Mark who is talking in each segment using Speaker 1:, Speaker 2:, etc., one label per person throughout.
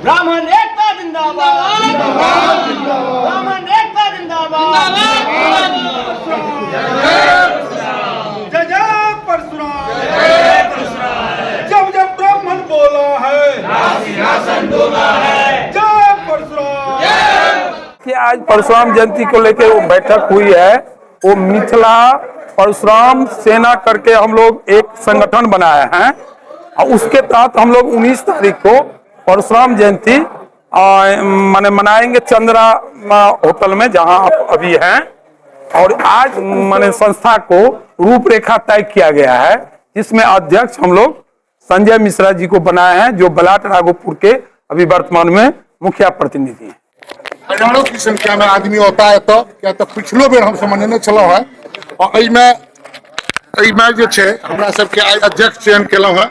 Speaker 1: ब्राह्मण एकता जिंदाबाद, ब्राह्मण एकता जिंदाबाद।
Speaker 2: जय जय परशुराम, जब जब ब्राह्मण बोला है
Speaker 1: सिंहासन डोला है।
Speaker 2: जय परशुराम।
Speaker 3: कि आज परशुराम जयंती को लेकर वो बैठक हुई है, वो मिथिला परशुराम सेना करके हम लोग एक संगठन बनाए हैं और उसके तहत हम लोग 19 तारीख को परशुराम जयंती माने मनाएंगे चंद्रा होटल में जहां आप अभी हैं। और आज माने संस्था को रूपरेखा तय किया गया है, जिसमें अध्यक्ष हम लोग संजय मिश्रा जी को बनाए हैं, जो बलाट राघोपुर के अभी वर्तमान में मुखिया प्रतिनिधि हैं।
Speaker 4: हजारों की संख्या में आदमी होता है तो क्या तो पिछलो बेर हम समझने चलो है और एहिमे जे छै हमरा सबके आइ अध्यक्ष चयन केलहुं है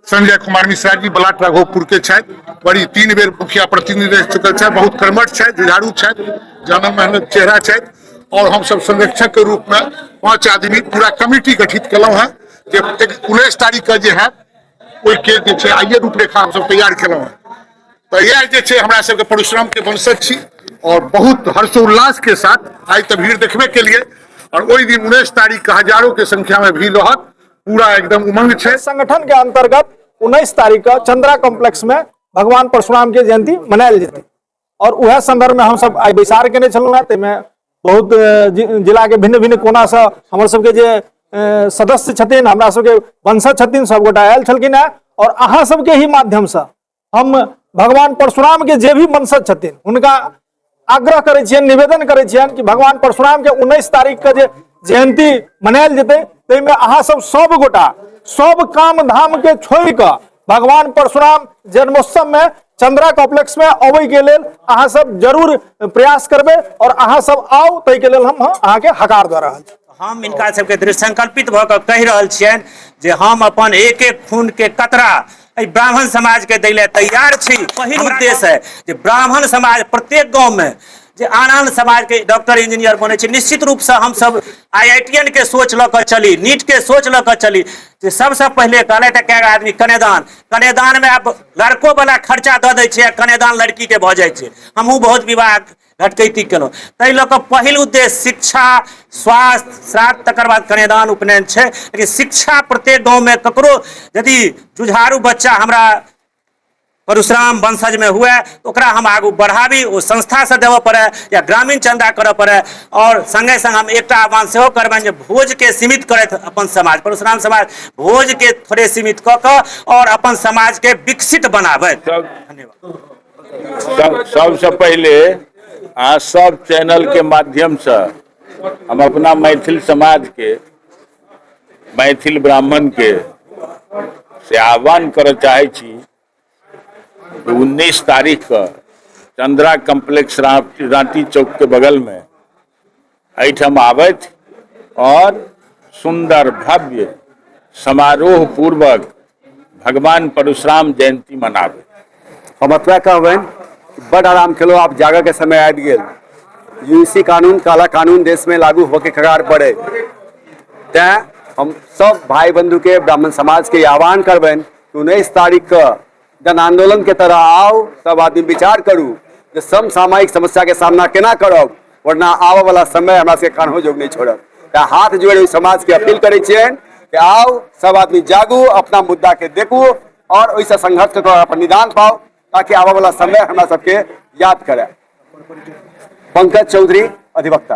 Speaker 4: संजय कुमार मिश्रा जी बलाट राघोपुर के छथि। बड़ी 3 बेर मुखिया प्रतिनिधि रह चुकल छथि, बहुत कर्मठ छथि, जुझारू छथि, जानल मेहनत चेहरा छथि। और हम सब संरक्षक के रूप में 5 आदमी पूरा कमिटी गठित केलहुं है जे 19 तारीख के जे है ओहि के जे छै आइए रूपरेखा हम सब तैयार केलहुं है। तो यह जे छै हमरा सबके परशुराम के वंशज छी और बहुत हर्षोल्लास के साथ आज तो भीड़ देखबे के लिए और वही दिन 19 तारीख के हजारों के संख्या में भीड़ रहत, पूरा एकदम उमंग है।
Speaker 5: संगठन के अंतर्गत 19 तारीख का चंद्रा कॉम्प्लेक्स में भगवान परशुराम के जयंती मनायल जेतै और वह संदर्भ में हम सब आई बैसार केने छलहुँ हैं। ताहिमे बहुत जिला के भिन्न भिन्न कोना से हमर सबके जे सदस्य छथिन, हमरा सबके वंशज छथिन, सबगोटा आयल छलखिन हैं और अहाँ सबके ही माध्यम से हम भगवान परशुराम के जे भी वंशज छथिन हुनका आग्रह करै छियनि, निवेदन करै छियनि कि भगवान परशुराम के 19 तारीख के जे जयंती मनायल जेतै ताहिमे अहाँ सब गोटा सब काम धाम के छोड़ कऽ भगवान परशुराम जन्मोत्सव में चंद्रा कॉम्प्लेक्स में अबै के लेल अहाँ सब जरूर प्रयास करबै और अहाँ सब आउ, ताहि के लेल हम अहाँ के हकार दऽ रहल छी।
Speaker 6: हम इनका सबके दृढ़ संकल्पित भऽ कऽ कहि रहल छियनि जे हम अपन एक एक खून के कतरा ब्राह्मण समाज के दै ले तैयार छी। पहिल उद्देश्य है जे ब्राह्मण समाज प्रत्येक गांव में जे आन समाज के डॉक्टर इंजीनियर बने छै, निश्चित रूप से हम सब IITN के सोच ल कर चली, नीट के सोच ल कर चली। जे सबसे पहले कहले त कएक आदमी कन्यादान में अब लड़को वाला खर्चा दऽ दै छै, कन्यादान लड़की के भऽ जाइ छै। हमहूँ बहुत विवाह घटकैती केलहुँ, ताहि लऽ कऽ पहिल उद्देश्य शिक्षा, स्वास्थ्य, श्राद्ध, तकर बाद कन्यादान उपनयन छै। लेकिन शिक्षा प्रत्येक गाँव में ककरो यदि जुझारू बच्चा हमरा परशुराम वंशज में हुए तो ओकरा हम आगू बढ़ाबी, ओ संस्था से देवऽ पड़े या ग्रामीण चंदा करऽ पड़े। और संगे संग हम एकटा आह्वान सेहो करबनि जे भोज के सीमित करैत अपन समाज परशुराम समाज भोज के थोड़े सीमित कऽ कऽ और अपन समाज के विकसित बनाबै।
Speaker 7: धन्यवाद। सबसे पहले सब चैनल के माध्यम से हम अपना मैथिल समाज के, मैथिल ब्राह्मण के से आह्वान करऽ चाहे छी 19 तारीख का चंद्रा कॉम्प्लेक्स रांटी चौक के बगल में एहिठाम आबैत और सुंदर भव्य समारोह पूर्वक भगवान परशुराम जयंती मनाबे।
Speaker 8: हम अतवा कहबनि बड़ आराम खेलो, आप जागह के समय आबि गेल। UEC कानून, काला कानून देश में लागू होके कगार पड़े, तैं हम सब भाई बंधु के ब्राह्मण समाज के आह्वान करबनि कि 19 तारीख का जन आंदोलन के तरह आओ, सब आदमी विचार करू जे समसामयिक समस्या के सामना केना करब, वरना आबऽ वाला समय हमरा सबके कान्हो जोग नहीं छोड़ब। तैं हाथ जोड़े समाज के अपील करै छियनि कि आओ सब आदमी जागू, अपना मुद्दा के देखू और ओहिसँ संघर्ष के अपन निदान पाओ, ताकि आबऽ वाला समय हमरा सबके याद करे। पंकज चौधरी, अधिवक्ता।